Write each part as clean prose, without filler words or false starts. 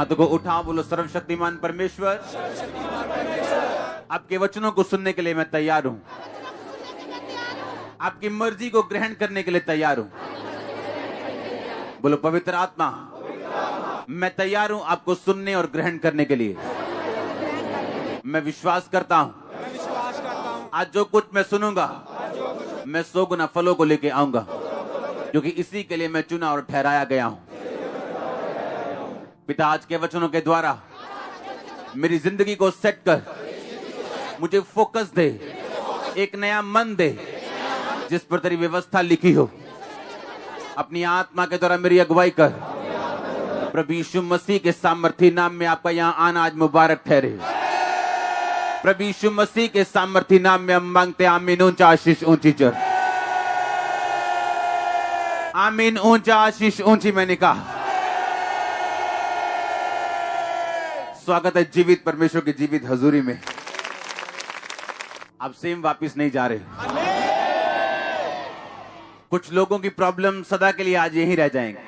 हाथों को उठाओ, बोलो सर्वशक्तिमान परमेश्वर, आपके वचनों को सुनने के लिए मैं तैयार हूं। आपकी मर्जी को ग्रहण करने के लिए तैयार हूं। बोलो पवित्र आत्मा, मैं तैयार हूं आपको सुनने और ग्रहण करने के लिए। मैं विश्वास करता हूं आज जो कुछ मैं सुनूंगा मैं 100 गुना फलों को लेके आऊंगा, क्योंकि इसी के लिए मैं चुना और ठहराया गया हूं। पिता, आज के वचनों के द्वारा मेरी जिंदगी को सेट कर, मुझे फोकस दे, एक नया मन दे जिस पर तेरी व्यवस्था लिखी हो। अपनी आत्मा के द्वारा मेरी अगुवाई कर। प्रभु यीशु मसीह के सामर्थी नाम में आपका यहां आना आज मुबारक ठहरे। प्रभु यीशु मसीह के सामर्थी नाम में हम मांगते हैं, आमीन। ऊंचा आशीष ऊंची चढ़, आमीन। ऊंचा आशीष ऊंची मैंने कहा। स्वागत है जीवित परमेश्वर की जीवित हजूरी में। आप सेम वापिस नहीं जा रहे। कुछ लोगों की प्रॉब्लम सदा के लिए आज यहीं रह जाएंगे,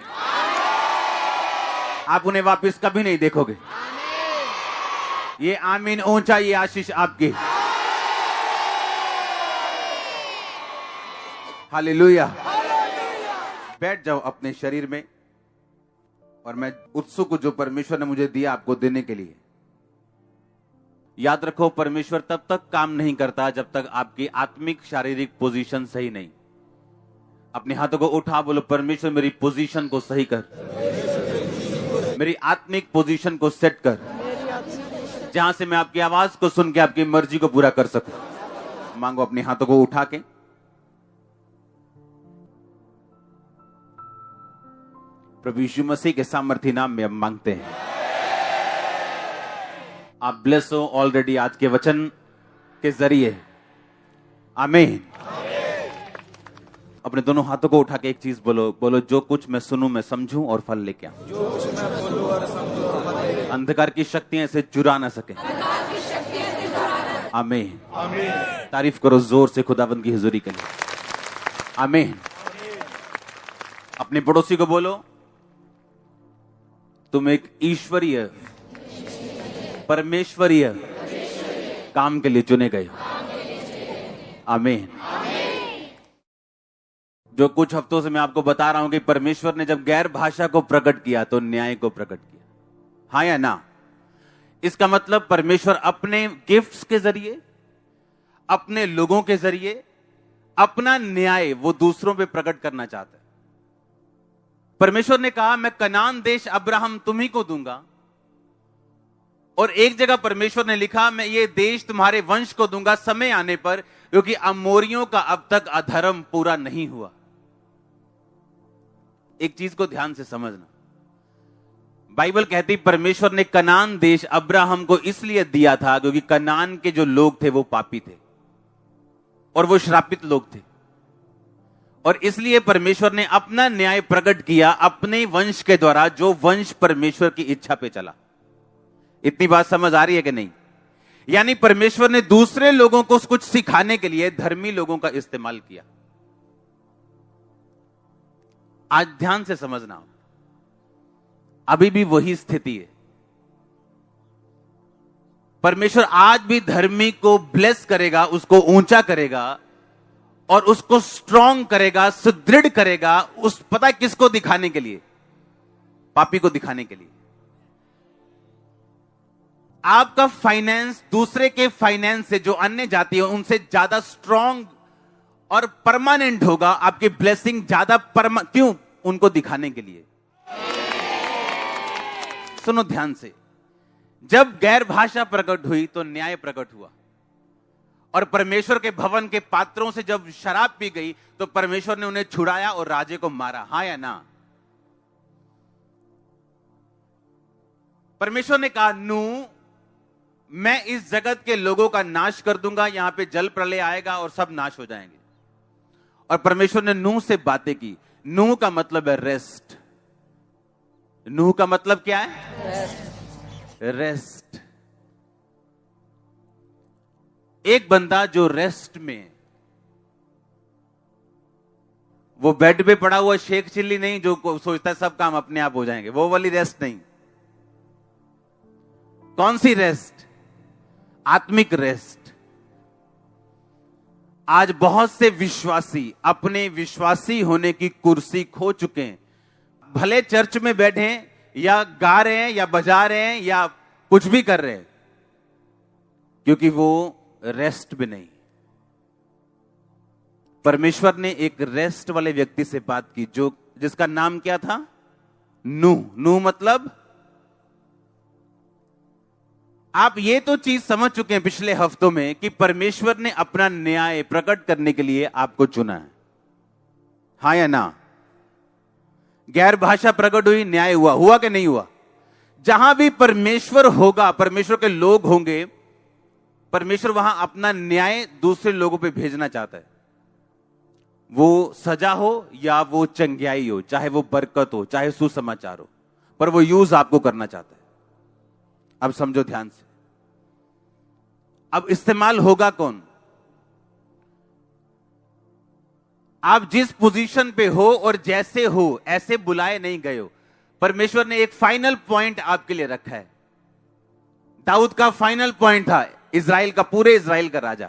आप उन्हें वापिस कभी नहीं देखोगे। ये आमीन ऊंचा, ये आशीष आपकी। हालेलुया। बैठ जाओ अपने शरीर में, और मैं उत्सुक हूं जो परमेश्वर ने मुझे दिया आपको देने के लिए। याद रखो, परमेश्वर तब तक काम नहीं करता जब तक आपकी आत्मिक शारीरिक पोजीशन सही नहीं। अपने हाथों को उठा, बोलो परमेश्वर मेरी पोजीशन को सही कर, मेरी आत्मिक पोजीशन को सेट कर, जहां से मैं आपकी आवाज को सुन के आपकी मर्जी को पूरा कर सकूं। मांगो अपने हाथों को उठा के। प्रभु यीशु मसीह के सामर्थी नाम में हम मांगते हैं। आप ब्लेस हो ऑलरेडी आज के वचन के जरिए। आमीन। अपने दोनों हाथों को उठा के एक चीज बोलो, बोलो जो कुछ मैं सुनूं मैं समझूं और फल लेके आऊं। जो कुछ मैं बोलूं और समझूं और फल लेके आऊं। अंधकार की शक्तियां इसे चुरा ना सके। आमीन। तारीफ करो जोर से खुदावंद की हुजूरी के लिए। आमीन। अपने पड़ोसी को बोलो, तुम एक ईश्वरीय परमेश्वरीय काम के लिए चुने गए हो। आमीन। जो कुछ हफ्तों से मैं आपको बता रहा हूं कि परमेश्वर ने जब गैर भाषा को प्रकट किया तो न्याय को प्रकट किया। हाँ या ना? इसका मतलब परमेश्वर अपने गिफ्ट्स के जरिए, अपने लोगों के जरिए अपना न्याय वो दूसरों पे प्रकट करना चाहता है। परमेश्वर ने कहा, मैं कनान देश अब्राहम तुम्ही को दूंगा, और एक जगह परमेश्वर ने लिखा, मैं ये देश तुम्हारे वंश को दूंगा समय आने पर, क्योंकि अमोरियों का अब तक अधर्म पूरा नहीं हुआ। एक चीज को ध्यान से समझना, बाइबल कहती परमेश्वर ने कनान देश अब्राहम को इसलिए दिया था क्योंकि कनान के जो लोग थे वो पापी थे और वो श्रापित लोग थे, और इसलिए परमेश्वर ने अपना न्याय प्रकट किया अपने वंश के द्वारा, जो वंश परमेश्वर की इच्छा पे चला। इतनी बात समझ आ रही है कि नहीं? यानी परमेश्वर ने दूसरे लोगों को कुछ सिखाने के लिए धर्मी लोगों का इस्तेमाल किया। आज ध्यान से समझना, अभी भी वही स्थिति है। परमेश्वर आज भी धर्मी को ब्लेस करेगा, उसको ऊंचा करेगा और उसको स्ट्रांग करेगा, सुदृढ़ करेगा। उस पता किसको दिखाने के लिए? पापी को दिखाने के लिए। आपका फाइनेंस दूसरे के फाइनेंस से, जो अन्य जाति है उनसे ज्यादा स्ट्रांग और परमानेंट होगा। आपकी ब्लेसिंग ज्यादा क्यों? उनको दिखाने के लिए। सुनो ध्यान से, जब गैर भाषा प्रकट हुई तो न्याय प्रकट हुआ, और परमेश्वर के भवन के पात्रों से जब शराब पी गई तो परमेश्वर ने उन्हें छुड़ाया और राजे को मारा। हाँ या ना? परमेश्वर ने कहा, नू, मैं इस जगत के लोगों का नाश कर दूंगा, यहां पे जल प्रलय आएगा और सब नाश हो जाएंगे। और परमेश्वर ने नूह से बातें की। नूह का मतलब है रेस्ट। नूह का मतलब क्या है? रेस्ट। एक बंदा जो रेस्ट में, वो बेड पे पड़ा हुआ शेख चिल्ली नहीं जो सोचता है सब काम अपने आप हो जाएंगे, वो वाली रेस्ट नहीं। कौन सी रेस्ट? आत्मिक रेस्ट। आज बहुत से विश्वासी अपने विश्वासी होने की कुर्सी खो चुके हैं। भले चर्च में बैठे हैं या गा रहे हैं या बजा रहे हैं या कुछ भी कर रहे हैं, क्योंकि वो रेस्ट भी नहीं। परमेश्वर ने एक रेस्ट वाले व्यक्ति से बात की जिसका नाम क्या था? नूह। नूह मतलब, आप ये तो चीज समझ चुके हैं पिछले हफ्तों में कि परमेश्वर ने अपना न्याय प्रकट करने के लिए आपको चुना है। हाँ या ना? गैर भाषा प्रकट हुई, न्याय हुआ। हुआ कि नहीं हुआ? जहां भी परमेश्वर होगा, परमेश्वर के लोग होंगे, परमेश्वर वहां अपना न्याय दूसरे लोगों पे भेजना चाहता है। वो सजा हो या वो चंगियाई हो, चाहे वो बरकत हो, चाहे सुसमाचार हो, पर वो यूज आपको करना चाहता है। अब समझो ध्यान से। अब इस्तेमाल होगा कौन? आप जिस पोजीशन पे हो और जैसे हो ऐसे बुलाए नहीं गए हो। परमेश्वर ने एक फाइनल पॉइंट आपके लिए रखा है। दाऊद का फाइनल पॉइंट था, इजराइल का, पूरे इजराइल का राजा।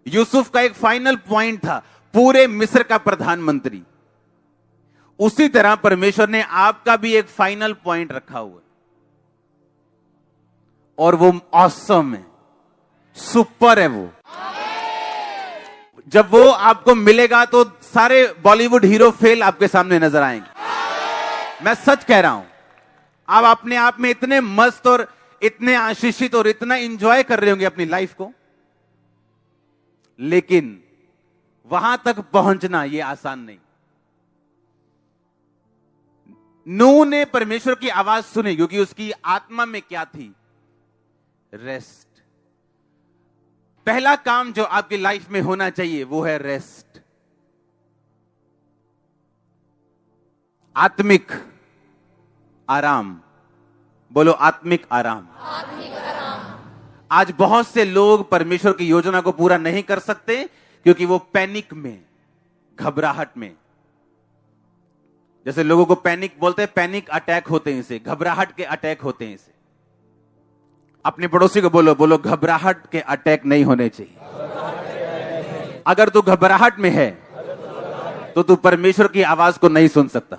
यूसुफ का एक फाइनल पॉइंट था, पूरे मिस्र का प्रधानमंत्री। उसी तरह परमेश्वर ने आपका भी एक फाइनल पॉइंट रखा हुआ है, और वो ऑसम है, सुपर है वो। जब वो आपको मिलेगा तो सारे बॉलीवुड हीरो फेल आपके सामने नजर आएंगे। मैं सच कह रहा हूं। आप अपने आप में इतने मस्त और इतने आशीषित और इतना एंजॉय कर रहे होंगे अपनी लाइफ को, लेकिन वहां तक पहुंचना यह आसान नहीं। नूह ने परमेश्वर की आवाज सुनी क्योंकि उसकी आत्मा में क्या थी? रेस्ट। पहला काम जो आपकी लाइफ में होना चाहिए वो है रेस्ट। आत्मिक आराम। बोलो आत्मिक आराम। आत्मिक आराम। आज बहुत से लोग परमेश्वर की योजना को पूरा नहीं कर सकते क्योंकि वो पैनिक में, घबराहट में, जैसे लोगों को पैनिक बोलते हैं, पैनिक अटैक होते हैं इसे, घबराहट के अटैक होते हैं इसे। अपने पड़ोसी को बोलो, बोलो घबराहट के अटैक नहीं होने चाहिए। अगर तू घबराहट में है तो तू परमेश्वर की आवाज को नहीं सुन सकता।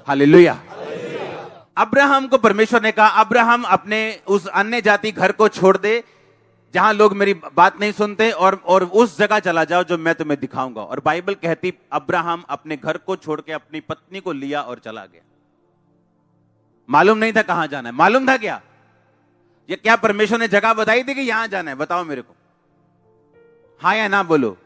हालेलुया। अब्राहम को परमेश्वर ने कहा, अब्राहम अपने उस अन्य जाति घर को छोड़ दे जहां लोग मेरी बात नहीं सुनते, और उस जगह चला जाओ जो मैं तुम्हें दिखाऊंगा। और बाइबल कहती अब्राहम अपने घर को छोड़ के अपनी पत्नी को लिया और चला गया। मालूम नहीं था कहां जाना है। मालूम था क्या? ये क्या परमेश्वर ने जगह बताई थी कि यहां जाना है? बताओ मेरे को, हाँ या ना बोलो।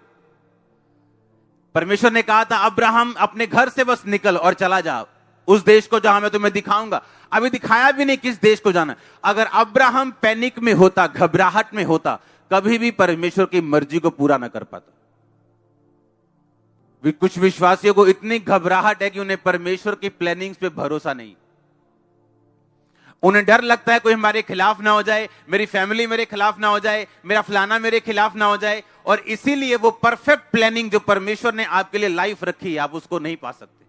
परमेश्वर ने कहा था अब्राहम अपने घर से बस निकल और चला जा उस देश को जहां मैं तुम्हें दिखाऊंगा। अभी दिखाया भी नहीं किस देश को जाना। अगर अब्राहम पैनिक में होता, घबराहट में होता, कभी भी परमेश्वर की मर्जी को पूरा ना कर पाता। कुछ विश्वासियों को इतनी घबराहट है कि उन्हें परमेश्वर की प्लानिंग्स पे भरोसा नहीं। उन्हें डर लगता है कोई हमारे खिलाफ ना हो जाए, मेरी फैमिली मेरे खिलाफ ना हो जाए, मेरा फलाना मेरे खिलाफ ना हो जाए, और इसीलिए वो परफेक्ट प्लानिंग जो परमेश्वर ने आपके लिए लाइफ रखी है, आप उसको नहीं पा सकते।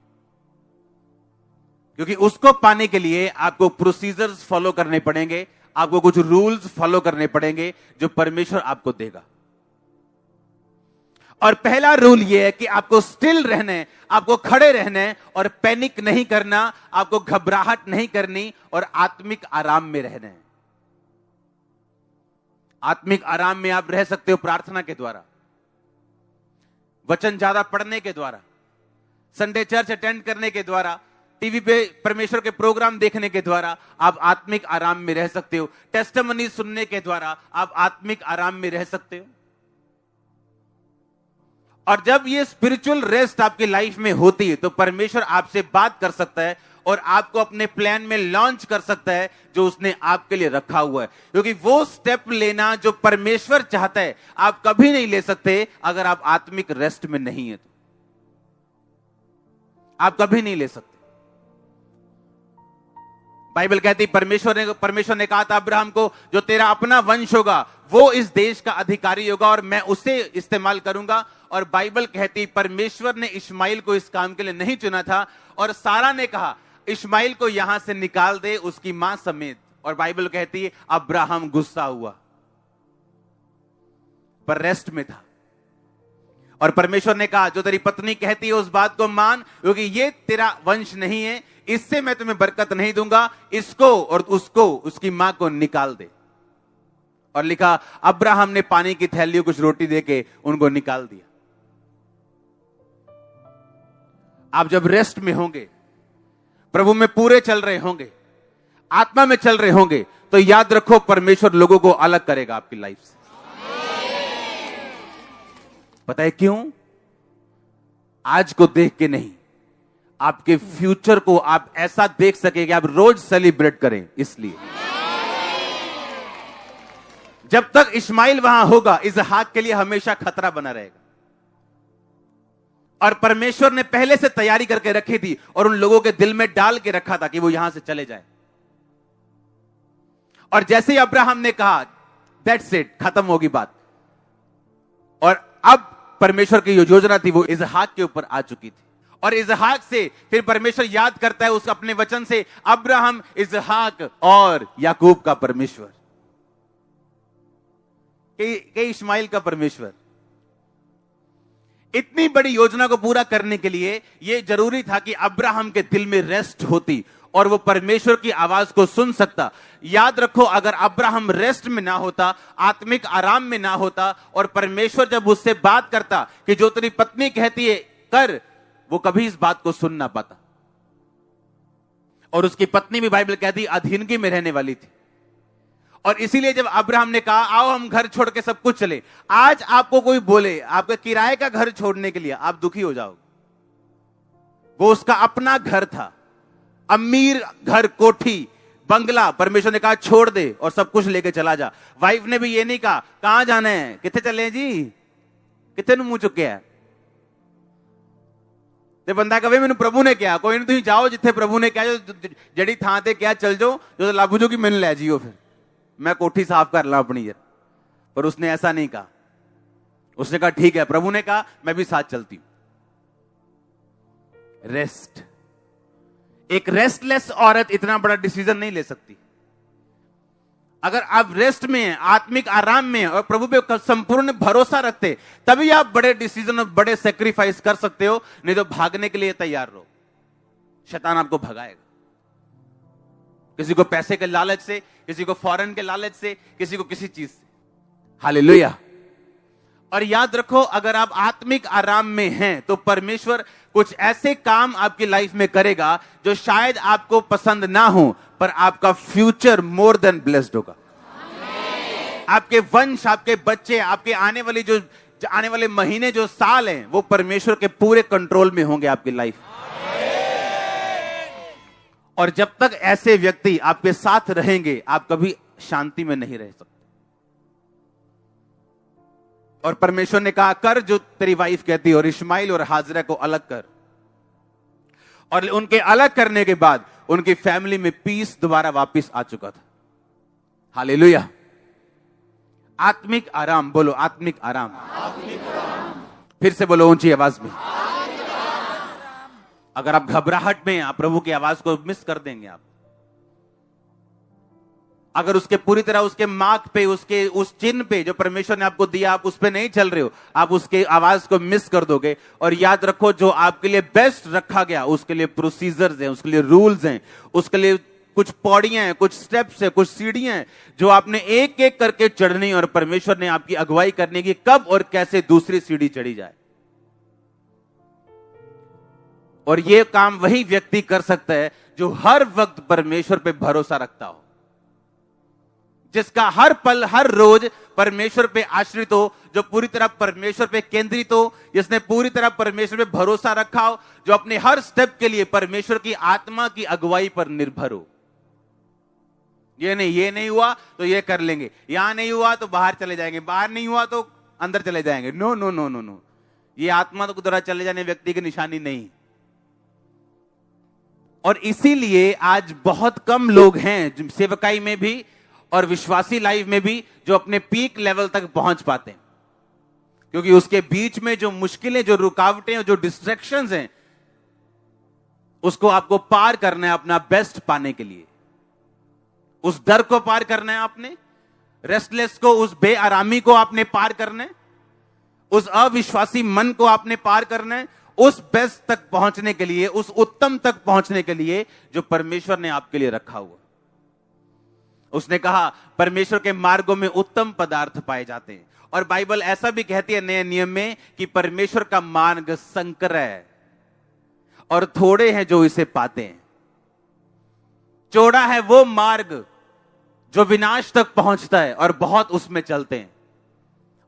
क्योंकि उसको पाने के लिए आपको प्रोसीजर्स फॉलो करने पड़ेंगे, आपको कुछ रूल्स फॉलो करने पड़ेंगे जो परमेश्वर आपको देगा। और पहला रूल यह है कि आपको स्टिल रहना है, आपको खड़े रहना है और पैनिक नहीं करना, आपको घबराहट नहीं करनी और आत्मिक आराम में रहना है। आत्मिक आराम में आप रह सकते हो प्रार्थना के द्वारा, वचन ज्यादा पढ़ने के द्वारा, संडे चर्च अटेंड करने के द्वारा, टीवी पे परमेश्वर के प्रोग्राम देखने के द्वारा आप आत्मिक आराम में रह सकते हो। टेस्टिमनी सुनने के द्वारा आप आत्मिक आराम में रह सकते हो। और जब ये स्पिरिचुअल रेस्ट आपकी लाइफ में होती है तो परमेश्वर आपसे बात कर सकता है और आपको अपने प्लान में लॉन्च कर सकता है जो उसने आपके लिए रखा हुआ है। क्योंकि वो स्टेप लेना जो परमेश्वर चाहता है आप कभी नहीं ले सकते अगर आप आत्मिक रेस्ट में नहीं है तो आप कभी नहीं ले सकते। बाइबल कहती परमेश्वर ने कहा था अब्राहम को, जो तेरा अपना वंश होगा वो इस देश का अधिकारी होगा और मैं उसे इस्तेमाल करूंगा। और बाइबल कहती परमेश्वर ने इस्माइल को इस काम के लिए नहीं चुना था। और सारा ने कहा इश्माइल को यहां से निकाल दे, उसकी मां समेत। और बाइबल कहती है अब्राहम गुस्सा हुआ, पर रेस्ट में था। और परमेश्वर ने कहा जो तेरी पत्नी कहती है उस बात को मान, क्योंकि ये तेरा वंश नहीं है, इससे मैं तुम्हें बरकत नहीं दूंगा, इसको और उसको, उसकी मां को निकाल दे। और लिखा अब्राहम ने पानी की थैली कुछ रोटी देके उनको निकाल दिया। आप जब रेस्ट में होंगे, प्रभु में पूरे चल रहे होंगे, आत्मा में चल रहे होंगे, तो याद रखो परमेश्वर लोगों को अलग करेगा आपकी लाइफ से। पता है क्यों? आज को देख के नहीं, आपके फ्यूचर को आप ऐसा देख सके कि आप रोज सेलिब्रेट करें। इसलिए जब तक इश्माइल वहां होगा, इसहाक के लिए हमेशा खतरा बना रहेगा। और परमेश्वर ने पहले से तैयारी करके रखी थी और उन लोगों के दिल में डाल के रखा था कि वो यहां से चले जाए। और जैसे ही अब्राहम ने कहा दैट्स इट, खत्म होगी बात, और अब परमेश्वर की जो योजना थी वो इसहाक के ऊपर आ चुकी थी। और इसहाक से फिर परमेश्वर याद करता है उस अपने वचन से, अब्राहम, इसहाक और याकूब का परमेश्वर, कि इश्माइल का परमेश्वर। इतनी बड़ी योजना को पूरा करने के लिए यह जरूरी था कि अब्राहम के दिल में रेस्ट होती और वो परमेश्वर की आवाज को सुन सकता। याद रखो, अगर अब्राहम रेस्ट में ना होता, आत्मिक आराम में ना होता, और परमेश्वर जब उससे बात करता कि जो तेरी पत्नी कहती है कर, वो कभी इस बात को सुन ना पाता। और उसकी पत्नी भी बाइबल कहती अधीनगी में रहने वाली थी। और इसीलिए जब अब्राहम ने कहा आओ हम घर छोड़ के सब कुछ चले, आज आपको कोई बोले आपके किराए का घर छोड़ने के लिए, आप दुखी हो जाओगे। वो उसका अपना घर था, अमीर घर, कोठी, बंगला। परमेश्वर ने कहा छोड़ दे और सब कुछ लेके चला जा। वाइफ ने भी ये नहीं कहा कहां जाना है, कितने चले जी, कितने मुंह चुके है। ते बंदा कहे मैंने प्रभु ने क्या, कोई नहीं, तुम जाओ जिथे प्रभु ने क्या, जड़ी थां ते क्या चल जाओ, जो लाभू जो कि मैंने ले जियो, फिर मैं कोठी साफ कर ला अपनी यार। पर उसने ऐसा नहीं कहा। उसने कहा ठीक है, प्रभु ने कहा मैं भी साथ चलती हूं। रेस्ट। एक रेस्टलेस औरत इतना बड़ा डिसीजन नहीं ले सकती। अगर आप रेस्ट में हैं, आत्मिक आराम में हैं और प्रभु पे संपूर्ण भरोसा रखते, तभी आप बड़े डिसीजन और बड़े सेक्रीफाइस कर सकते हो। नहीं तो भागने के लिए तैयार रहो, शैतान आपको भगाएगा। किसी को पैसे के लालच से, किसी को फॉरेन के लालच से, किसी को किसी चीज से। हालेलुया। और याद रखो, अगर आप आत्मिक आराम में हैं तो परमेश्वर कुछ ऐसे काम आपकी लाइफ में करेगा जो शायद आपको पसंद ना हो, पर आपका फ्यूचर मोर देन ब्लेस्ड होगा। आपके वंश, आपके बच्चे, आपके आने वाले महीने, जो साल हैं, वो परमेश्वर के पूरे कंट्रोल में होंगे आपकी लाइफ। और जब तक ऐसे व्यक्ति आपके साथ रहेंगे, आप कभी शांति में नहीं रह सकते। और परमेश्वर ने कहा कर जो तेरी वाइफ कहती है, और इश्माइल और हाजरा को अलग कर। और उनके अलग करने के बाद उनकी फैमिली में पीस दोबारा वापस आ चुका था। हालेलुया। आत्मिक आराम, बोलो आत्मिक आराम। फिर से बोलो ऊंची आवाज में। अगर आप घबराहट में, आप प्रभु की आवाज को मिस कर देंगे। आप अगर उसके पूरी तरह उसके मार्क पे, उसके उस चिन्ह पे जो परमेश्वर ने आपको दिया, आप उस पे नहीं चल रहे हो, आप उसके आवाज को मिस कर दोगे। और याद रखो, जो आपके लिए बेस्ट रखा गया, उसके लिए प्रोसीजर्स हैं, उसके लिए रूल्स हैं, उसके लिए कुछ पौड़ियां हैं, कुछ स्टेप्स हैं, कुछ सीढ़ियां हैं, जो आपने एक एक करके चढ़नी। और परमेश्वर ने आपकी अगुवाई करने की, कब और कैसे दूसरी सीढ़ी चढ़ी जाए। और यह काम वही व्यक्ति कर सकता है जो हर वक्त परमेश्वर पे भरोसा रखता हो, जिसका हर पल, हर रोज परमेश्वर पे आश्रित हो, जो पूरी तरह परमेश्वर पे केंद्रित हो, जिसने पूरी तरह परमेश्वर पे भरोसा रखा हो, जो अपने हर स्टेप के लिए परमेश्वर की आत्मा की अगुवाई पर निर्भर हो। ये नहीं हुआ तो ये कर लेंगे, यहां नहीं हुआ तो बाहर चले जाएंगे, बाहर नहीं हुआ तो अंदर चले जाएंगे। No no no no no, ये आत्मा तो द्वारा चले जाने व्यक्ति की निशानी नहीं। और इसीलिए आज बहुत कम लोग हैं सेवकाई में भी और विश्वासी लाइफ में भी जो अपने पीक लेवल तक पहुंच पाते हैं, क्योंकि उसके बीच में जो मुश्किलें, जो रुकावटें, जो डिस्ट्रैक्शंस हैं, उसको आपको पार करना है अपना बेस्ट पाने के लिए। उस डर को पार करना है आपने, रेस्टलेस को, उस बेआरामी को आपने पार करना है, उस अविश्वासी मन को आपने पार करना है, उस बेस्ट तक पहुंचने के लिए, उस उत्तम तक पहुंचने के लिए जो परमेश्वर ने आपके लिए रखा हुआ। उसने कहा परमेश्वर के मार्गों में उत्तम पदार्थ पाए जाते हैं। और बाइबल ऐसा भी कहती है नए नियम में कि परमेश्वर का मार्ग संकर है और थोड़े हैं जो इसे पाते हैं। चौड़ा है वो मार्ग जो विनाश तक पहुंचता है और बहुत उसमें चलते हैं।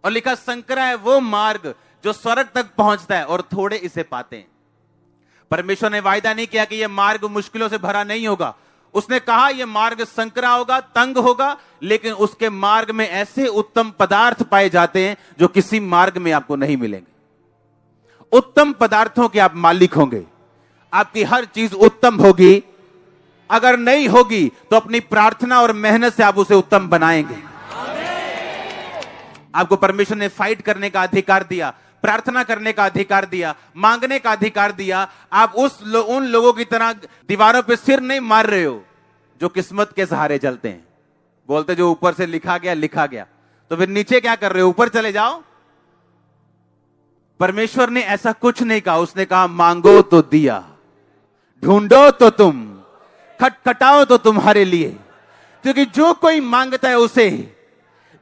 और लिखा संकरा है वो मार्ग जो स्वर्ग तक पहुंचता है और थोड़े इसे पाते हैं। परमेश्वर ने वायदा नहीं किया कि यह मार्ग मुश्किलों से भरा नहीं होगा। उसने कहा यह मार्ग संकरा होगा, तंग होगा, लेकिन उसके मार्ग में ऐसे उत्तम पदार्थ पाए जाते हैं जो किसी मार्ग में आपको नहीं मिलेंगे। उत्तम पदार्थों के आप मालिक होंगे, आपकी हर चीज उत्तम होगी। अगर नहीं होगी तो अपनी प्रार्थना और मेहनत से आप उसे उत्तम बनाएंगे। आपको परमेश्वर ने फाइट करने का अधिकार दिया, प्रार्थना करने का अधिकार दिया, मांगने का अधिकार दिया। आप उन लोगों की तरह दीवारों पे सिर नहीं मार रहे हो जो किस्मत के सहारे चलते हैं, बोलते जो ऊपर से लिखा गया लिखा गया। तो फिर नीचे क्या कर रहे हो? ऊपर चले जाओ। परमेश्वर ने ऐसा कुछ नहीं कहा। उसने कहा मांगो तो दिया, ढूंढो तो तुम, खटखटाओ तो तुम्हारे लिए। क्योंकि जो कोई मांगता है उसे,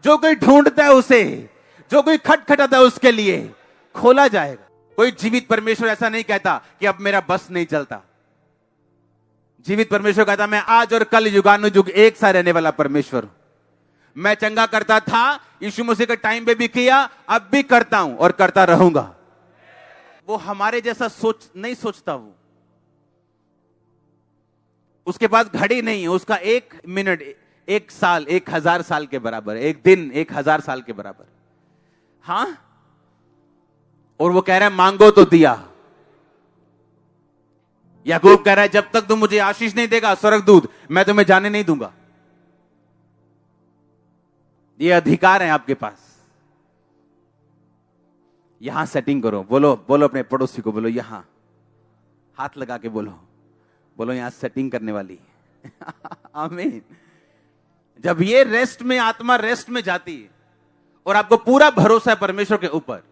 जो कोई ढूंढता है उसे, जो कोई खटखटाता है उसके लिए खोला जाएगा। कोई जीवित परमेश्वर ऐसा नहीं कहता कि अब मेरा बस नहीं चलता। जीवित परमेश्वर कहता मैं आज और कल युगानुयुग एक सा रहने वाला परमेश्वर हूं। मैं चंगा करता था, यीशु मसीह के टाइम पे भी किया, अब भी करता हूं और करता रहूंगा। वो हमारे जैसा नहीं सोचता। वो उसके पास घड़ी नहीं है, उसका 1 मिनट 1 साल 1000 साल के बराबर, एक दिन 1000 साल के बराबर। हां, और वो कह रहा है मांगो तो दिया। याकूब कह रहा है जब तक तुम मुझे आशीष नहीं देगा स्वर्गदूत, मैं तुम्हें जाने नहीं दूंगा। ये अधिकार है आपके पास। यहां सेटिंग करो। बोलो बोलो अपने पड़ोसी को, बोलो यहां हाथ लगा के बोलो, बोलो यहां सेटिंग करने वाली है। आमीन। जब ये रेस्ट में, आत्मा रेस्ट में जाती है और आपको पूरा भरोसा है परमेश्वर के ऊपर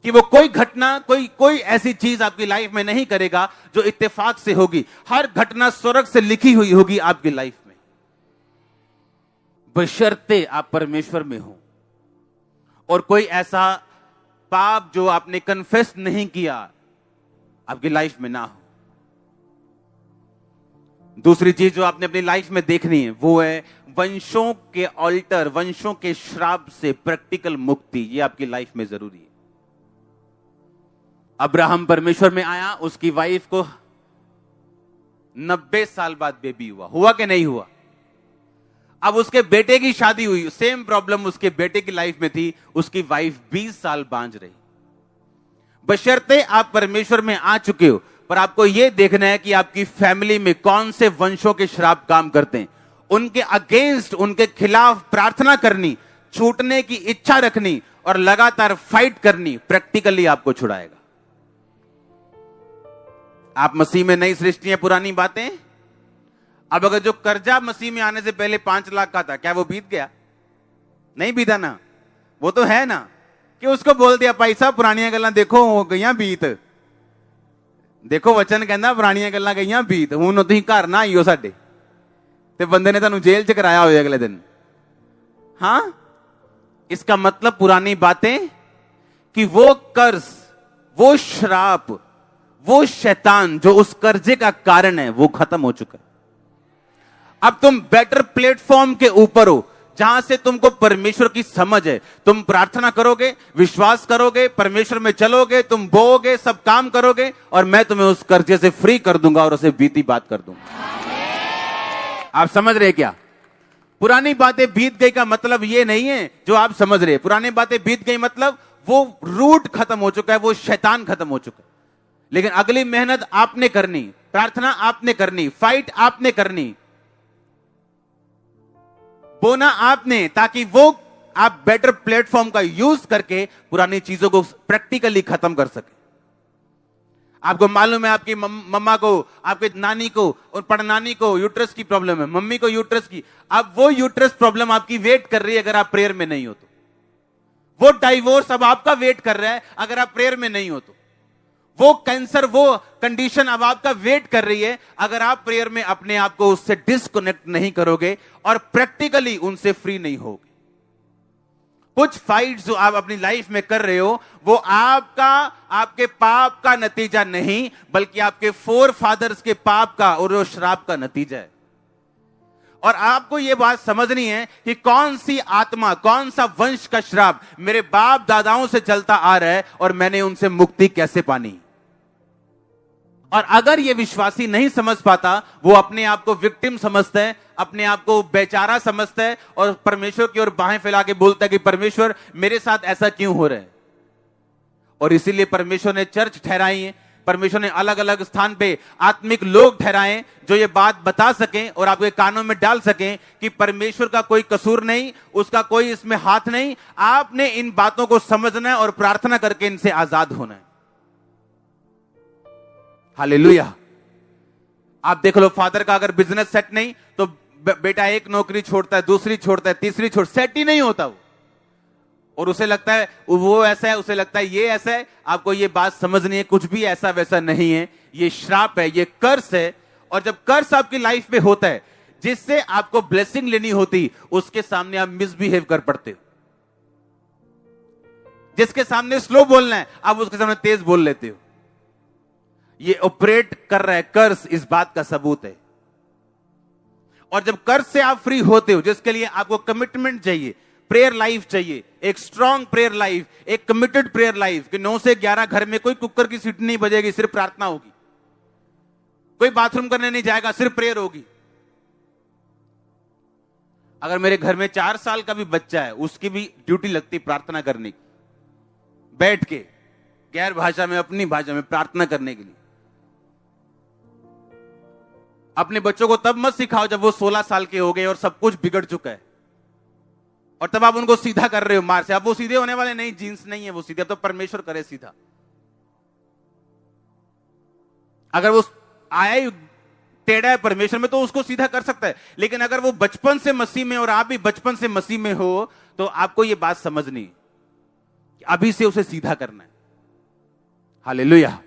कि वो कोई घटना, कोई ऐसी चीज आपकी लाइफ में नहीं करेगा जो इत्तेफाक से होगी। हर घटना स्वर्ग से लिखी हुई होगी आपकी लाइफ में, बशर्ते आप परमेश्वर में हो और कोई ऐसा पाप जो आपने कन्फेस नहीं किया आपकी लाइफ में ना हो। दूसरी चीज जो आपने अपनी लाइफ में देखनी है वो है वंशों के ऑल्टर, वंशों के श्राप से प्रैक्टिकल मुक्ति। ये आपकी लाइफ में जरूरी है। अब्राहम परमेश्वर में आया, उसकी वाइफ को 90 साल बाद बेबी हुआ कि नहीं हुआ? अब उसके बेटे की शादी हुई, सेम प्रॉब्लम उसके बेटे की लाइफ में थी। उसकी वाइफ 20 साल बांझ रही। बशर्ते आप परमेश्वर में आ चुके हो, पर आपको यह देखना है कि आपकी फैमिली में कौन से वंशों के श्राप काम करते हैं। उनके अगेंस्ट, उनके खिलाफ प्रार्थना करनी, छूटने की इच्छा रखनी और लगातार फाइट करनी प्रैक्टिकली आपको छुड़ाएगा। आप मसीह में नई सृष्टि है, पुरानी बातें। अब अगर जो कर्जा मसीह में आने से पहले 5 लाख का था, क्या वो बीत गया? नहीं बीता ना। वो तो है ना कि उसको बोल दिया पैसा पुरानियां गल्लां देखो हो गईयां बीत। देखो वचन कहना पुरानियां गल्लां गईयां बीत, हुण तुसीं घर ना आईओ साडे ते बंदे ने तुहानूं जेल च कराया होया अगले दिन। हां, इसका मतलब पुरानी बातें कि वो कर्ज, वो श्राप, वो शैतान जो उस कर्जे का कारण है वो खत्म हो चुका है। अब तुम बेटर प्लेटफॉर्म के ऊपर हो जहां से तुमको परमेश्वर की समझ है। तुम प्रार्थना करोगे, विश्वास करोगे, परमेश्वर में चलोगे, तुम बोओगे, सब काम करोगे और मैं तुम्हें उस कर्जे से फ्री कर दूंगा और उसे बीती बात कर दूंगा। आप समझ रहे क्या? पुरानी बातें बीत गई का मतलब ये नहीं है जो आप समझ रहे। पुरानी बातें बीत गई मतलब वो रूट खत्म हो चुका है, वो शैतान खत्म हो चुका है। लेकिन अगली मेहनत आपने करनी, प्रार्थना आपने करनी, फाइट आपने करनी, बोना आपने, ताकि वो आप बेटर प्लेटफॉर्म का यूज करके पुरानी चीजों को प्रैक्टिकली खत्म कर सके। आपको मालूम है आपकी मम्मा को, आपके नानी को और पड़नानी को यूट्रस की प्रॉब्लम है, मम्मी को यूट्रस की। अब वो यूट्रस प्रॉब्लम आपकी वेट कर रही है अगर आप प्रेयर में नहीं हो तो। वो डाइवोर्स अब आपका वेट कर रहा है अगर आप प्रेयर में नहीं हो तो। वो कैंसर, वो कंडीशन अब आपका वेट कर रही है अगर आप प्रेयर में अपने आप को उससे डिस्कनेक्ट नहीं करोगे और प्रैक्टिकली उनसे फ्री नहीं होगे। कुछ फाइट्स जो आप अपनी लाइफ में कर रहे हो वो आपके पाप का नतीजा नहीं, बल्कि आपके फोर फादर्स के पाप का और वो श्राप का नतीजा है। और आपको यह बात समझनी है कि कौन सी आत्मा, कौन सा वंश का श्राप मेरे बाप दादाओं से चलता आ रहा है और मैंने उनसे मुक्ति कैसे पानी। और अगर यह विश्वासी नहीं समझ पाता, वो अपने आप को विक्टिम समझता है, अपने आप को बेचारा समझता है और परमेश्वर की ओर बाहें फैला के बोलता है कि परमेश्वर मेरे साथ ऐसा क्यों हो रहा है। और इसीलिए परमेश्वर ने चर्च ठहराई है, परमेश्वर ने अलग अलग स्थान पे आत्मिक लोग ठहराए जो ये बात बता सकें और आपके कानों में डाल सकें कि परमेश्वर का कोई कसूर नहीं, उसका कोई इसमें हाथ नहीं। आपने इन बातों को समझना है और प्रार्थना करके इनसे आजाद होना है। हालेलुया। आप देख लो, फादर का अगर बिजनेस सेट नहीं तो बेटा एक नौकरी छोड़ता है, दूसरी छोड़ता है, तीसरी सेट ही नहीं होता वो। और उसे लगता है वो ऐसा है, उसे लगता है ये ऐसा है। आपको ये बात समझनी है, कुछ भी ऐसा वैसा नहीं है, ये श्राप है, ये कर्स है। और जब कर्स आपकी लाइफ में होता है जिससे आपको ब्लेसिंग लेनी होती, उसके सामने आप मिसबिहेव कर पड़ते हो। जिसके सामने स्लो बोलना है आप उसके सामने तेज बोल लेते हो। ये ऑपरेट कर रहा है कर्स, इस बात का सबूत है। और जब कर्स से आप फ्री होते हो, जिसके लिए आपको कमिटमेंट चाहिए, प्रेयर लाइफ चाहिए, एक स्ट्रॉन्ग प्रेयर लाइफ, एक कमिटेड प्रेयर लाइफ कि 9 से 11 घर में कोई कुकर की सीटी नहीं बजेगी, सिर्फ प्रार्थना होगी, कोई बाथरूम करने नहीं जाएगा, सिर्फ प्रेयर होगी। अगर मेरे घर में 4 साल का भी बच्चा है, उसकी भी ड्यूटी लगती प्रार्थना करने की, बैठ के गैर भाषा में, अपनी भाषा में प्रार्थना करने के लिए। अपने बच्चों को तब मत सिखाओ जब वो 16 साल के हो गए और सब कुछ बिगड़ चुका है और तब आप उनको सीधा कर रहे हो मार से। अब वो सीधे होने वाले नहीं, जीन्स नहीं है वो सीधे, अब तो परमेश्वर करे सीधा। अगर वो आया ही टेढ़ा है परमेश्वर में तो उसको सीधा कर सकता है, लेकिन अगर वो बचपन से मसीह में और आप भी बचपन से मसीह में हो तो आपको ये बात समझनी है कि अभी से उसे सीधा करना है। हालेलुया।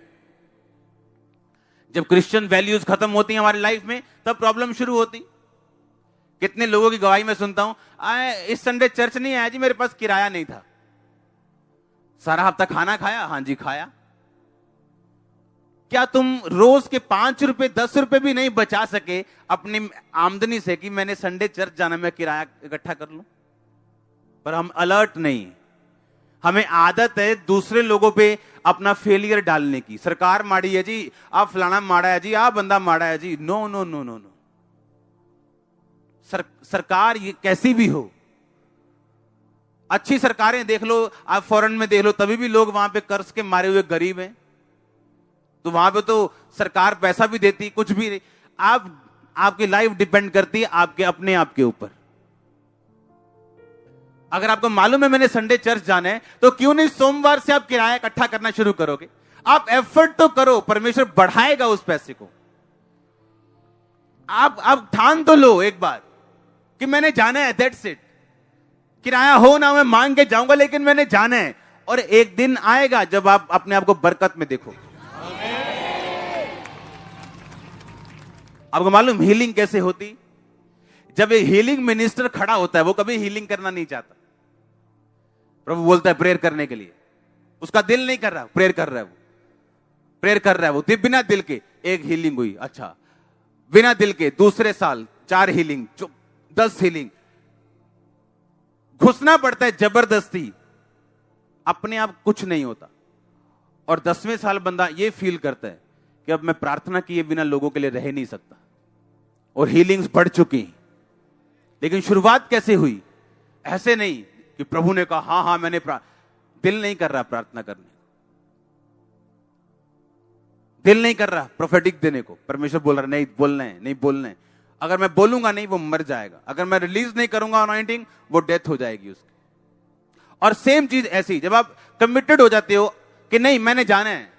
जब क्रिश्चियन वैल्यूज खत्म होती हैं हमारी लाइफ में तब प्रॉब्लम शुरू होती। कितने लोगों की गवाही में सुनता हूं, इस संडे चर्च नहीं आया जी, मेरे पास किराया नहीं था। सारा हफ्ता खाना खाया? हां जी खाया। क्या तुम रोज के 5 रुपए 10 रुपए भी नहीं बचा सके अपनी आमदनी से कि मैंने संडे चर्च जाना, मैं किराया इकट्ठा कर लूं? पर हम अलर्ट नहीं, हमें आदत है दूसरे लोगों पे अपना फेलियर डालने की। सरकार माड़ी है जी, आप फलाना माड़ा है जी, आप बंदा माड़ा है जी। No no no no no. सरकार ये कैसी भी हो, अच्छी सरकारें देख लो, आप फॉरेन में देख लो, तभी भी लोग वहां पे कर्ज के मारे हुए गरीब हैं। तो वहां पे तो सरकार पैसा भी देती, कुछ भी नहीं। आपकी लाइफ डिपेंड करती है आपके अपने आप के ऊपर। अगर आपको मालूम है मैंने संडे चर्च जाना है तो क्यों नहीं सोमवार से आप किराया इकट्ठा करना शुरू करोगे? आप एफर्ट तो करो, परमेश्वर बढ़ाएगा उस पैसे को। आप ठान तो लो एक बार कि मैंने जाना है, दैट्स इट। किराया हो ना मैं मांग के जाऊंगा, लेकिन मैंने जाना है। और एक दिन आएगा जब आप अपने आप को बरकत में देखो। आपको मालूम हीलिंग कैसे होती? जब एक हीलिंग मिनिस्टर खड़ा होता है, वो कभी हीलिंग करना नहीं चाहता। प्रभु बोलता है प्रेयर करने के लिए, उसका दिल नहीं कर रहा, प्रेयर कर रहा है वो, प्रेयर कर रहा है वो बिना दिल के। एक हीलिंग हुई, अच्छा, बिना दिल के दूसरे साल 4 हीलिंग, 10 हीलिंग। घुसना पड़ता है जबरदस्ती, अपने आप कुछ नहीं होता। और 10वें साल बंदा ये फील करता है कि अब मैं प्रार्थना किए बिना लोगों के लिए रह नहीं सकता, और हीलिंग्स बढ़ चुकी। लेकिन शुरुआत कैसे हुई? ऐसे नहीं कि प्रभु ने कहा हाँ हाँ मैंने दिल नहीं कर रहा प्रार्थना करने, दिल नहीं कर रहा प्रोफेटिक देने को। परमेश्वर बोल रहा नहीं बोलना है, नहीं बोलना है। अगर मैं बोलूंगा नहीं वो मर जाएगा, अगर मैं रिलीज नहीं करूंगा अनॉइंटिंग वो डेथ हो जाएगी उसकी। और सेम चीज ऐसी, जब आप कमिटेड हो जाते हो कि नहीं मैंने जाना है,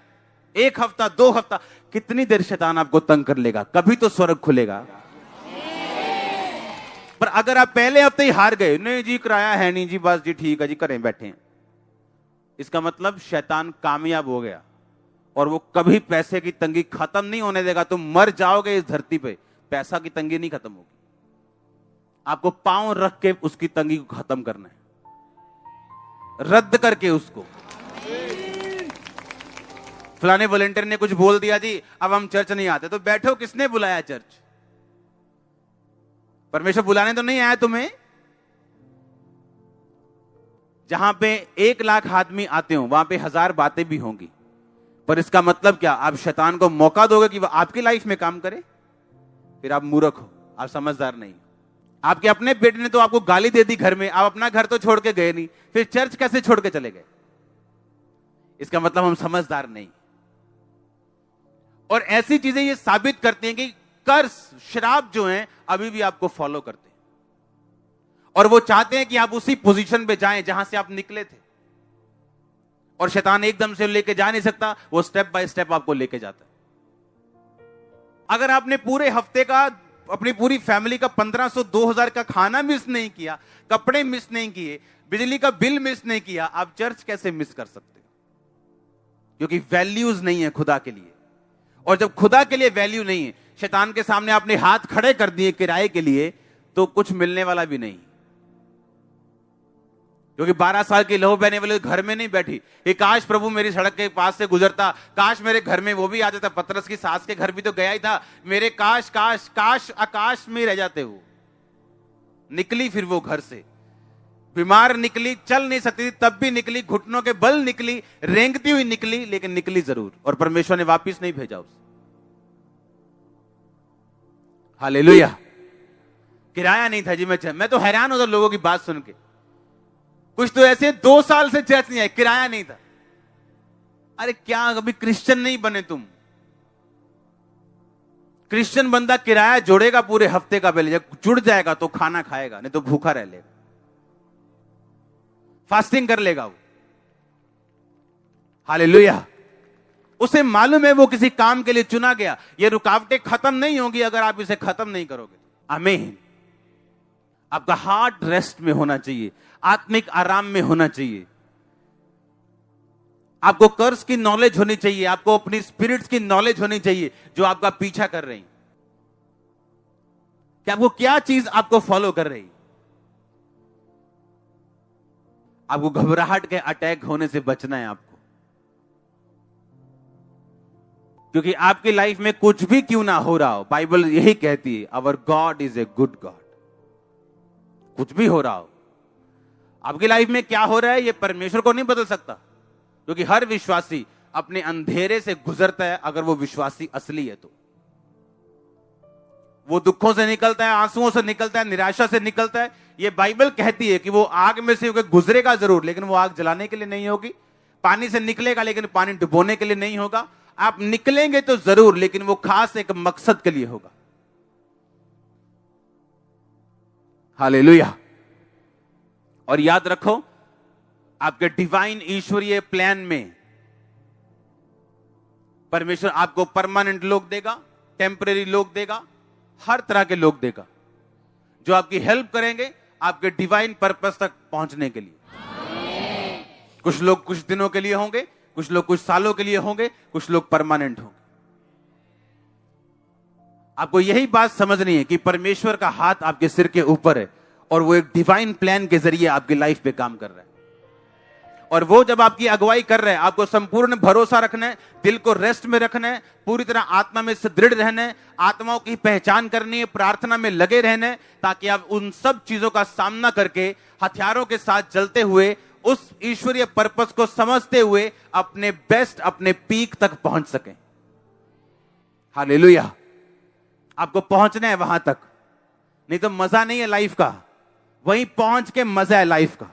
1 हफ्ता 2 हफ्ता, कितनी देर शैतान आपको तंग कर लेगा? कभी तो स्वर्ग खुलेगा। पर अगर आप पहले हफ्ते ही हार गए, नहीं जी किराया है नहीं जी, बस जी ठीक है जी, करें बैठे हैं, इसका मतलब शैतान कामयाब हो गया और वो कभी पैसे की तंगी खत्म नहीं होने देगा। तुम मर जाओगे इस धरती पे, पैसा की तंगी नहीं खत्म होगी। आपको पांव रख के उसकी तंगी को खत्म करना है, रद्द करके उसको। फलाने वॉलंटियर ने कुछ बोल दिया जी, अब हम चर्च नहीं आते, तो बैठो, किसने बुलाया चर्च? परमेश्वर बुलाने तो नहीं आया तुम्हें। जहां पे 1 लाख आदमी आते हो वहां पे 1000 बातें भी होंगी, पर इसका मतलब क्या? आप शैतान को मौका दोगे कि वह आपकी लाइफ में काम करे? फिर आप मूर्ख हो, आप समझदार नहीं। आपके अपने बेटे ने तो आपको गाली दे दी घर में, आप अपना घर तो छोड़ के गए नहीं, फिर चर्च कैसे छोड़ के चले गए? इसका मतलब हम समझदार नहीं। और ऐसी चीजें ये साबित करती हैं कि कर्ज, श्राप जो हैं अभी भी आपको फॉलो करते हैं, और वो चाहते हैं कि आप उसी पोजीशन पे जाएं जहां से आप निकले थे। और शैतान एकदम से लेके जा नहीं सकता, वो स्टेप बाय स्टेप आपको लेके जाता है। अगर आपने पूरे हफ्ते का, अपनी पूरी फैमिली का 1500 2000 का खाना मिस नहीं किया, कपड़े मिस नहीं किए, बिजली का बिल मिस नहीं किया, आप चर्च कैसे मिस कर सकते हो? क्योंकि वैल्यूज नहीं है खुदा के लिए। और जब खुदा के लिए वैल्यू नहीं है, शैतान के सामने आपने हाथ खड़े कर दिए किराए के लिए, तो कुछ मिलने वाला भी नहीं। क्योंकि 12 साल की लहू बहने वाले घर में नहीं बैठी कि काश प्रभु मेरी सड़क के पास से गुजरता, काश मेरे घर में वो भी आ जाता। पतरस की सास के घर भी तो गया ही था, मेरे काश काश काश आकाश में रह जाते। वो निकली, फिर वो घर से बीमार निकली, चल नहीं सकती थी तब भी निकली, घुटनों के बल निकली, रेंगती हुई निकली, लेकिन निकली जरूर। और परमेश्वर ने वापिस नहीं भेजा उसे। हालेलुया। किराया नहीं था जी। मैं तो हैरान होता लोगों की बात सुन के। कुछ तो ऐसे 2 साल से चर्च नहीं आए, किराया नहीं था। अरे क्या कभी क्रिश्चियन नहीं बने तुम? क्रिश्चियन बंदा किराया जोड़ेगा पूरे हफ्ते का पहले, जब जुड़ जाएगा तो खाना खाएगा, नहीं तो भूखा रह लेगा, फास्टिंग कर लेगा वो। हालेलुया। उसे मालूम है वो किसी काम के लिए चुना गया। ये रुकावटें खत्म नहीं होंगी अगर आप इसे खत्म नहीं करोगे। आमीन। आपका हार्ट रेस्ट में होना चाहिए, आत्मिक आराम में होना चाहिए। आपको कर्ज की नॉलेज होनी चाहिए, आपको अपनी स्पिरिट्स की नॉलेज होनी चाहिए जो आपका पीछा कर रही, कि आपको क्या चीज आपको फॉलो कर रही। आपको घबराहट के अटैक होने से बचना है आपको, क्योंकि आपकी लाइफ में कुछ भी क्यों ना हो रहा हो, बाइबल यही कहती है, our God is a good God. कुछ भी हो रहा हो, आपकी लाइफ में क्या हो रहा है ये परमेश्वर को नहीं बदल सकता, क्योंकि हर विश्वासी अपने अंधेरे से गुजरता है। अगर वो विश्वासी असली है तो वो दुखों से निकलता है, आंसुओं से निकलता है, निराशा से निकलता है। ये बाइबल कहती है कि वो आग में से गुजरेगा जरूर, लेकिन वो आग जलाने के लिए नहीं होगी। पानी से निकलेगा, लेकिन पानी डुबोने के लिए नहीं होगा। आप निकलेंगे तो जरूर, लेकिन वो खास एक मकसद के लिए होगा। हालेलुया। और याद रखो, आपके डिवाइन ईश्वरीय प्लान में परमेश्वर आपको परमानेंट लोग देगा, टेम्परेरी लोग देगा, हर तरह के लोग देगा जो आपकी हेल्प करेंगे आपके डिवाइन पर्पस तक पहुंचने के लिए। कुछ लोग कुछ दिनों के लिए होंगे, कुछ लोग कुछ सालों के लिए होंगे, कुछ लोग परमानेंट होंगे। आपको यही बात समझनी है कि परमेश्वर का हाथ आपके सिर के ऊपर है और वो एक डिवाइन प्लान के जरिए आपकी लाइफ पे काम कर रहा है। और वो जब आपकी अगुवाई कर रहे हैं, आपको संपूर्ण भरोसा रखना है, दिल को रेस्ट में रखना है, पूरी तरह आत्मा में सुदृढ़ रहना है, आत्माओं की पहचान करनी है, प्रार्थना में लगे रहना है, ताकि आप उन सब चीजों का सामना करके हथियारों के साथ चलते हुए उस ईश्वरीय पर्पस को समझते हुए अपने बेस्ट, अपने पीक तक पहुंच सकें। हालेलुया। आपको पहुंचना है वहां तक, नहीं तो मजा नहीं है लाइफ का। वहीं पहुंच के मजा है लाइफ का,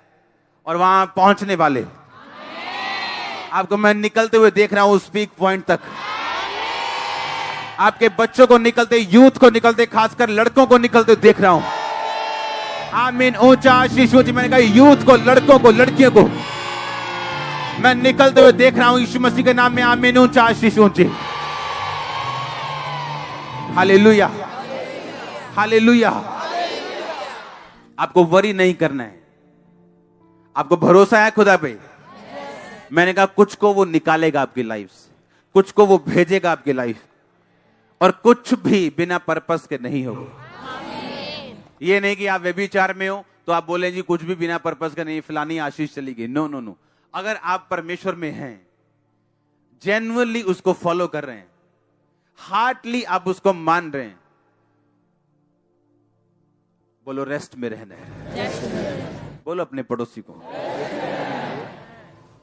और वहां पहुंचने वाले आपको मैं निकलते हुए देख रहा हूं उस पीक पॉइंट तक। आपके बच्चों को निकलते, यूथ को निकलते, खासकर लड़कों को निकलते देख रहा हूं। आमीन। ऊंचा आशीष हो जी। मैंने कहा यूथ को, लड़कों को, लड़कियों को मैं निकलते हुए देख रहा हूं यीशु मसीह के नाम में। आमीन। ऊंचा आशीष ऊंची। Hallelujah, hallelujah. आपको वरी नहीं करना है, आपको भरोसा है खुदा पे। मैंने कहा कुछ को वो निकालेगा आपकी लाइफ से, कुछ को वो भेजेगा आपकी लाइफ, और कुछ भी बिना पर्पस के नहीं होगा। ये नहीं कि आप व्यभिचार में हो तो आप बोले जी कुछ भी बिना पर्पस का नहीं, फलानी आशीष चली गई। No no no. अगर आप परमेश्वर में हैं, जेन्युइनली उसको फॉलो कर रहे हैं, हार्टली आप उसको मान रहे हैं, बोलो रेस्ट में रहना है। बोलो अपने पड़ोसी को,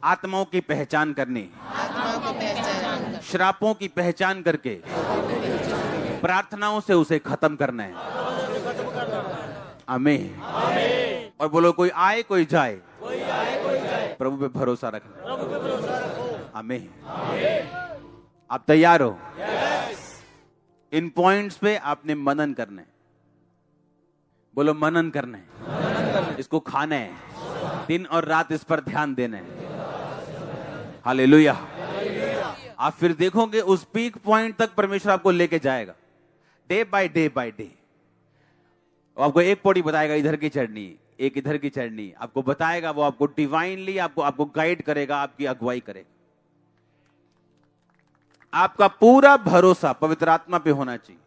आत्माओं की पहचान करनी, श्रापों की पहचान करके प्रार्थनाओं से उसे खत्म करना है। आमीन। और बोलो कोई आए कोई जाए, प्रभु पे भरोसा रखना। आमीन। आप तैयार हो? इन पॉइंट्स पे आपने मनन करना है। बोलो मनन करना है, इसको खाना है, दिन और रात इस पर ध्यान देना है। हालेलुया। आप फिर देखोगे उस पीक पॉइंट तक परमेश्वर आपको लेके जाएगा, day by day by day. आपको एक पौड़ी बताएगा इधर की चढ़नी, एक इधर की चढ़नी, आपको बताएगा, वो आपको डिवाइनली आपको गाइड करेगा, आपकी अगुवाई करेगा। आपका पूरा भरोसा पवित्र आत्मा पे होना चाहिए।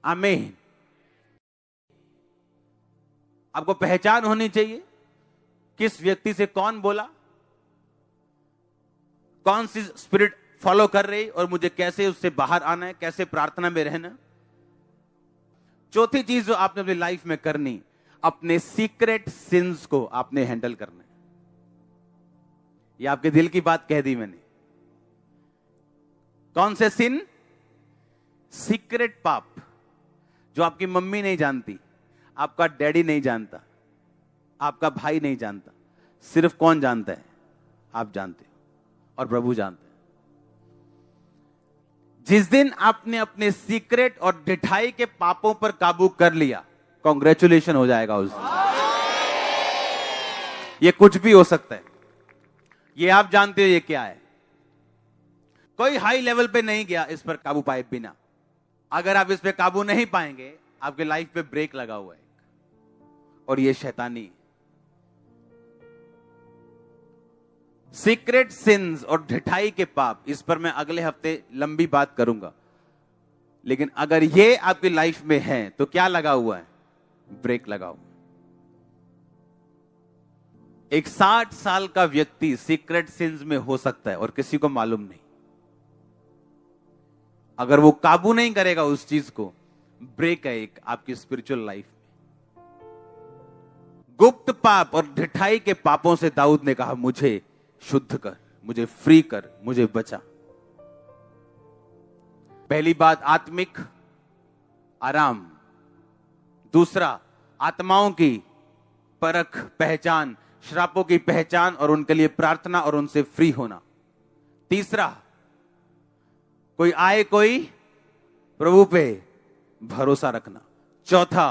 आमीन। आपको पहचान होनी चाहिए किस व्यक्ति से कौन बोला, कौन सी स्पिरिट फॉलो कर रही, और मुझे कैसे उससे बाहर आना है, कैसे प्रार्थना में रहना। चौथी चीज जो आपने अपनी लाइफ में करनी, अपने सीक्रेट सिंस को आपने हैंडल करना है। ये आपके दिल की बात कह दी मैंने। कौन से सिन? सीक्रेट पाप, जो आपकी मम्मी नहीं जानती, आपका डैडी नहीं जानता, आपका भाई नहीं जानता, सिर्फ कौन जानता है? आप जानते हो और प्रभु जानते हैं। जिस दिन आपने अपने सीक्रेट और ढिठाई के पापों पर काबू कर लिया, कांग्रेचुलेशन हो जाएगा उस दिन। ये कुछ भी हो सकता है, ये आप जानते हो ये क्या है। कोई हाई लेवल पे नहीं गया इस पर काबू पाए बिना। अगर आप इस पे काबू नहीं पाएंगे, आपके लाइफ पे ब्रेक लगा हुआ है, और ये शैतानी। सीक्रेट सिंस और ढिठाई के पाप, इस पर मैं अगले हफ्ते लंबी बात करूंगा। लेकिन अगर ये आपकी लाइफ में है तो क्या लगा हुआ है? ब्रेक लगा हुआ। एक 60 साल का व्यक्ति सीक्रेट सिंस में हो सकता है और किसी को मालूम नहीं। अगर वो काबू नहीं करेगा उस चीज को, ब्रेक है एक आपकी स्पिरिचुअल लाइफ में। गुप्त पाप और ढिठाई के पापों से दाऊद ने कहा, मुझे शुद्ध कर, मुझे फ्री कर, मुझे बचा। पहली बात आत्मिक आराम, दूसरा आत्माओं की परख, पहचान, श्रापों की पहचान और उनके लिए प्रार्थना और उनसे फ्री होना। तीसरा, कोई आए कोई प्रभु पे भरोसा रखना। चौथा,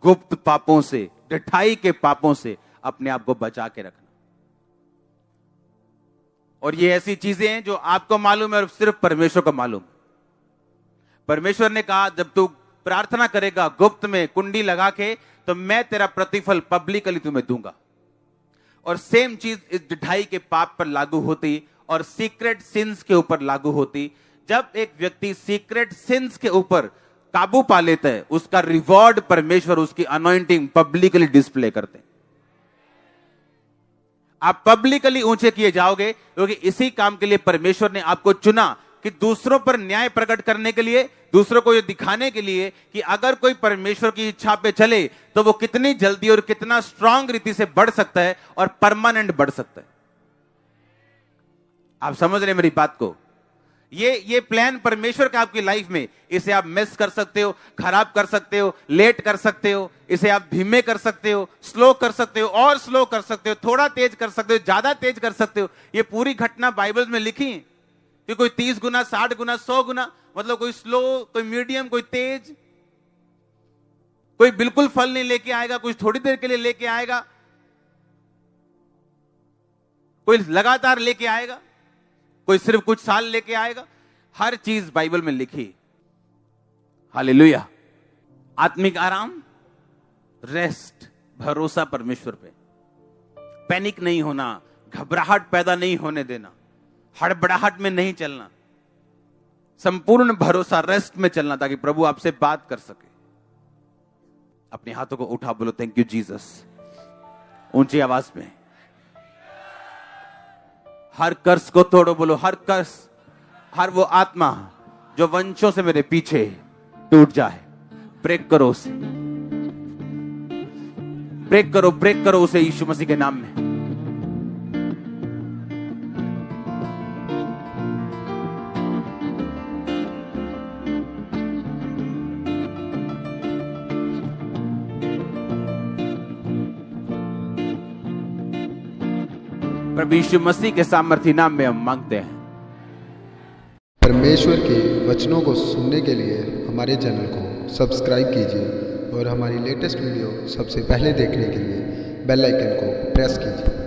गुप्त पापों से, ढिठाई के पापों से अपने आप को बचा के रखना। और ये ऐसी चीजें हैं जो आपको मालूम है और सिर्फ परमेश्वर को मालूम। परमेश्वर ने कहा, जब तू प्रार्थना करेगा गुप्त में कुंडी लगा के, तो मैं तेरा प्रतिफल पब्लिकली तुम्हें दूंगा। और सेम चीज इस ढिठाई के पाप पर लागू होती और सीक्रेट सिंस के ऊपर लागू होती। जब एक व्यक्ति सीक्रेट सिंस के ऊपर काबू पा लेता है, उसका रिवॉर्ड परमेश्वर उसकी अनॉइंटिंग पब्लिकली डिस्प्ले करते हैं। आप पब्लिकली ऊंचे किए जाओगे, क्योंकि इसी काम के लिए परमेश्वर ने आपको चुना, कि दूसरों पर न्याय प्रकट करने के लिए, दूसरों को यह दिखाने के लिए कि अगर कोई परमेश्वर की इच्छा पे चले तो वो कितनी जल्दी और कितना स्ट्रांग रीति से बढ़ सकता है और परमानेंट बढ़ सकता है। आप समझ रहे मेरी बात को? ये प्लान परमेश्वर का आपकी लाइफ में, इसे आप मिस कर सकते हो, खराब कर सकते हो, लेट कर सकते हो, इसे आप धीमे कर सकते हो, स्लो कर सकते हो, और स्लो कर सकते हो, थोड़ा तेज कर सकते हो, ज्यादा तेज कर सकते हो। ये पूरी घटना बाइबल में लिखी है कि कोई 30 गुना, 60 गुना, 100 गुना, मतलब कोई स्लो, कोई मीडियम, कोई तेज, कोई बिल्कुल फल नहीं लेके आएगा, कुछ थोड़ी देर के लिए लेके आएगा। कोई लगातार लेके आएगा, कोई सिर्फ कुछ साल लेके आएगा। हर चीज बाइबल में लिखी। हालेलुया। आत्मिक आराम, रेस्ट, भरोसा परमेश्वर पे, पैनिक नहीं होना, घबराहट पैदा नहीं होने देना, हड़बड़ाहट में नहीं चलना, संपूर्ण भरोसा, रेस्ट में चलना, ताकि प्रभु आपसे बात कर सके। अपने हाथों को उठा, बोलो थैंक यू जीसस, ऊंची आवाज में। हर कर्स को तोड़ो, बोलो हर कर्स, हर वो आत्मा जो वंशों से मेरे पीछे टूट जाए, ब्रेक करो उसे, ब्रेक करो उसे यीशु मसीह के नाम में। प्रभु यीशु मसीह के सामर्थी नाम में हम मांगते हैं। परमेश्वर के वचनों को सुनने के लिए हमारे चैनल को सब्सक्राइब कीजिए और हमारी लेटेस्ट वीडियो सबसे पहले देखने के लिए बेल आइकन को प्रेस कीजिए।